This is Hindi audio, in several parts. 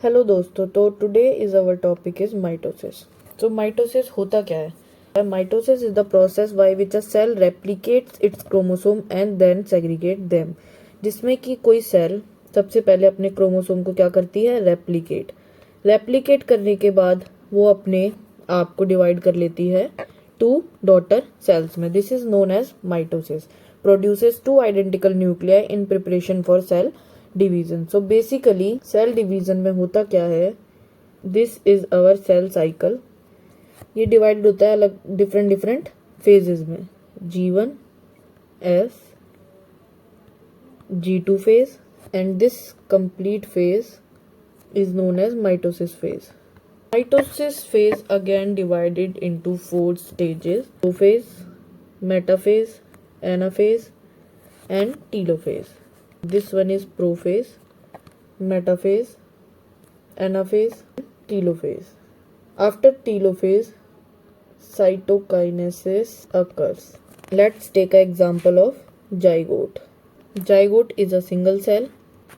हेलो दोस्तों, तो today is our topic is mitosis. तो माइटोसिस होता क्या है? Mitosis is the process by which a cell replicates its chromosome and then segregate them. जिसमें कि कोई सेल सबसे पहले अपने क्रोमोसोम को क्या करती है? रेप्लिकेट करने के बाद वो अपने आप को डिवाइड कर लेती है टू डॉटर सेल्स में। This is known as mitosis. Produces two identical nuclei in preparation for cell division. So basically cell division में होता क्या है? This is our cell cycle. ये डिवाइडेड होता है अलग डिफरेंट फेजेस में। G1 S G2 phase and this complete phase is known as mitosis phase. Mitosis phase again divided into 4 stages: prophase, metaphase, anaphase and telophase. This one is prophase, metaphase, anaphase, telophase. After telophase, cytokinesis occurs. Let's take an example of zygote. Zygote is a single cell.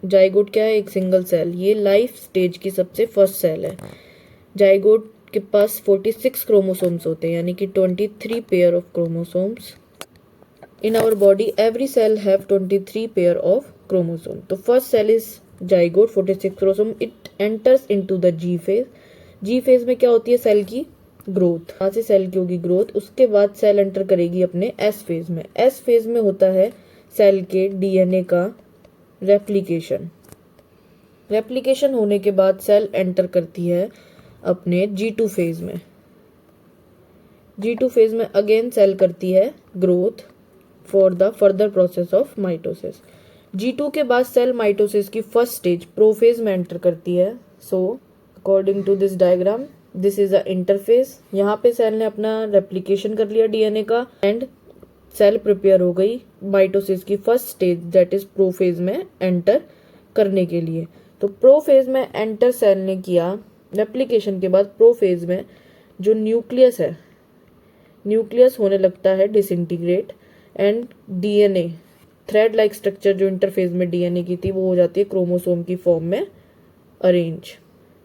Zygote क्या है? एक सिंगल सेल। ये लाइफ स्टेज की सबसे फर्स्ट सेल है। जाइगोट के पास 46 क्रोमोसोम्स होते हैं, यानी कि 23 pair of chromosomes. In our body, every cell have 23 pair of chromosome. तो first cell is zygote, 46 chromosome. It enters into the G phase. G phase में क्या होती है? सेल की ग्रोथ। यहाँ से सेल की होगी ग्रोथ। उसके बाद सेल एंटर करेगी अपने S फेज में। S फेज में होता है सेल के DNA का रेप्लिकेशन। रेप्लिकेशन होने के बाद सेल एंटर करती है अपने G2 फेज में। G2 फेज में अगेन सेल करती है growth for the further process of mitosis. G2 के बाद सेल माइटोसिस की फर्स्ट स्टेज प्रोफेज में एंटर करती है। So according to this diagram, this is a interphase. यहाँ पे सेल ने अपना रेप्लिकेशन कर लिया DNA का एंड सेल प्रिपेयर हो गई माइटोसिस की first stage that is prophase में एंटर करने के लिए। तो प्रोफेज में एंटर सेल ने किया रेप्लिकेशन के बाद। प्रोफेज में जो न्यूक्लियस है, न्यूक्लियस होने लगता है disintegrate and DNA thread like structure जो इंटरफेज में DNA की थी वो हो जाती है क्रोमोसोम की फॉर्म में arrange.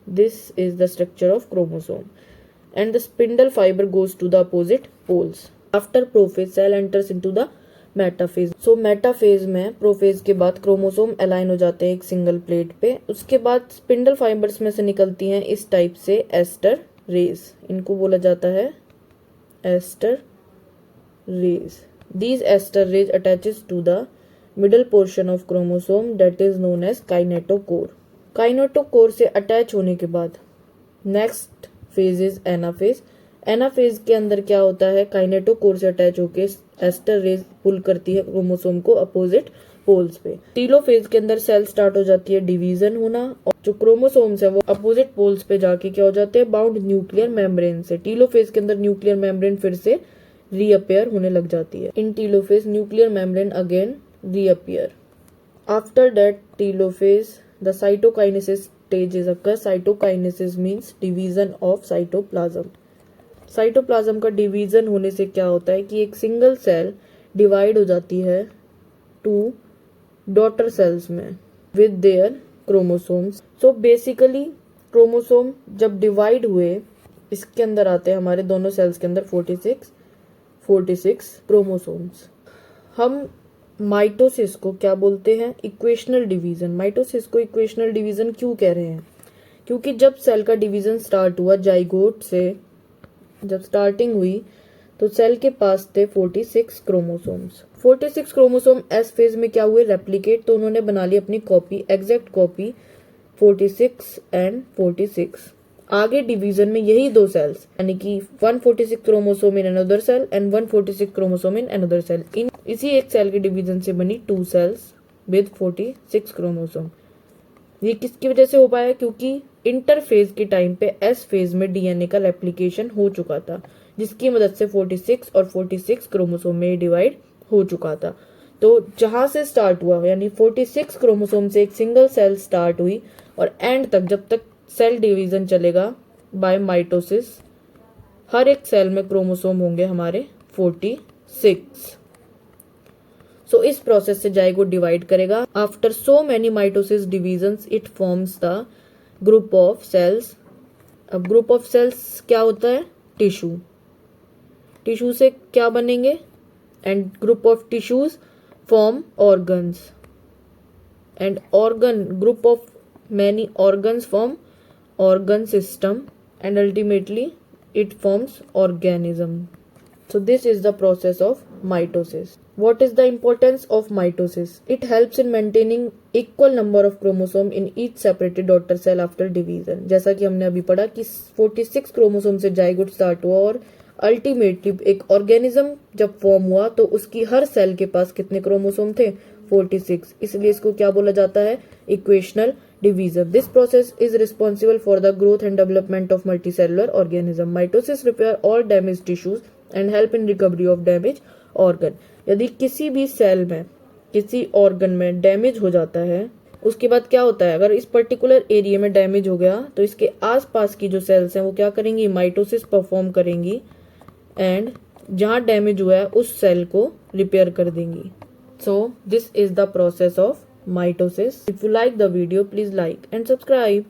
This is the structure of chromosome and the spindle fibre goes to the opposite poles. After prophase cell enters into the metaphase. So metaphase में प्रोफेज के बाद क्रोमोसोम अलाइन हो जाते हैं एक सिंगल प्लेट पे। उसके बाद स्पिंडल फाइबर्स में से निकलती हैं इस टाइप से एस्टर रेज। इनको बोला जाता है aster rays. These ester rays attaches to the middle portion of chromosome that is known as kinetochore. Kinetochore से अटैच होने के बाद next phase is anaphase. Anaphase के अंदर क्या होता है? काइनेटोकोर से अटैच होके एस्टर रेज पुल करती है क्रोमोसोम को अपोजिट पोल्स पे। टीलोफेज के अंदर सेल स्टार्ट हो जाती है डिवीजन होना और जो क्रोमोसोम्स है वो अपोजिट पोल्स पे जाके क्या हो जाते हैं? बाउंड न्यूक्लियर मेम्ब्रेन से। टीलोफेज के अंदर न्यूक्लियर मेम्ब्रेन फिर से रीअपियर होने लग जाती है। In telophase nuclear membrane again reappear. After that telophase the cytokinesis stage occur. Cytokinesis means division of cytoplasm. Cytoplasm का डिवीजन होने से क्या होता है कि एक सिंगल सेल डिवाइड हो जाती है टू डॉटर सेल्स में with their chromosomes. So basically chromosome जब डिवाइड हुए इसके अंदर आते हैं हमारे दोनों सेल्स के अंदर 46 क्रोमोसोम्स। हम माइटोसिस को क्या बोलते हैं? Equational division. माइटोसिस को इक्वेशनल डिवीजन क्यों कह रहे हैं? क्योंकि जब सेल का डिवीजन स्टार्ट हुआ जाइगोट से, जब स्टार्टिंग हुई तो सेल के पास थे 46 क्रोमोसोम्स। 46 क्रोमोसोम एस फेज में क्या हुए? रेप्लिकेट। तो उन्होंने बना ली अपनी कॉपी, एग्जैक्ट कॉपी 46 एंड 46। आगे डिवीजन में यही दो सेल्स यानी कि 146 chromosome in another cell and 146 chromosome in another cell, इन इसी एक सेल के डिवीजन से बनी 2 सेल्स विद 46 क्रोमोसोम। ये किसकी वजह से हो पाया? क्योंकि इंटरफेज के टाइम पे एस फेज में DNA का रेप्लिकेशन हो चुका था जिसकी मदद से 46 और 46 क्रोमोसोम में डिवाइड हो चुका था। तो जहां से स्टार्ट हुआ यानी 46 क्रोमोसोम से एक सिंगल सेल स्टार्ट हुई और एंड तक जब तक सेल डिवीजन चलेगा बाय माइटोसिस, हर एक सेल में क्रोमोसोम होंगे हमारे 46। सो इस प्रोसेस से जाइगोट डिवाइड करेगा। After so many mitosis divisions it forms the group of cells. अब ग्रुप ऑफ सेल्स क्या होता है? टिश्यू। टिश्यू से क्या बनेंगे? And group of tissues form organs, and organ, group of many organs form organ system, and ultimately it forms organism. So this is the process of mitosis. What is the importance of mitosis? It helps in maintaining equal number of chromosome in each separated daughter cell after division. जैसा कि हमने अभी पढ़ा कि 46 क्रोमोसोम से जाइगोट स्टार्ट हुआ और अल्टीमेटली एक ऑर्गेनिज्म जब फॉर्म हुआ तो उसकी हर सेल के पास कितने क्रोमोसोम थे? 46। इसलिए इसको क्या बोला जाता है? Equational division. This process is responsible for the growth and development of multicellular organism. Mitosis repair all damaged tissues and help in recovery of damaged organ. यदि किसी भी सेल में, किसी ऑर्गन में डैमेज हो जाता है, उसके बाद क्या होता है? अगर इस पर्टिकुलर एरिया में डैमेज हो गया तो इसके आसपास की जो सेल्स हैं वो क्या करेंगी? माइटोसिस परफॉर्म करेंगी एंड जहाँ डैमेज हुआ है उस सेल को रिपेयर कर देंगी. So this is the process of mitosis. If you like the video, please like and subscribe.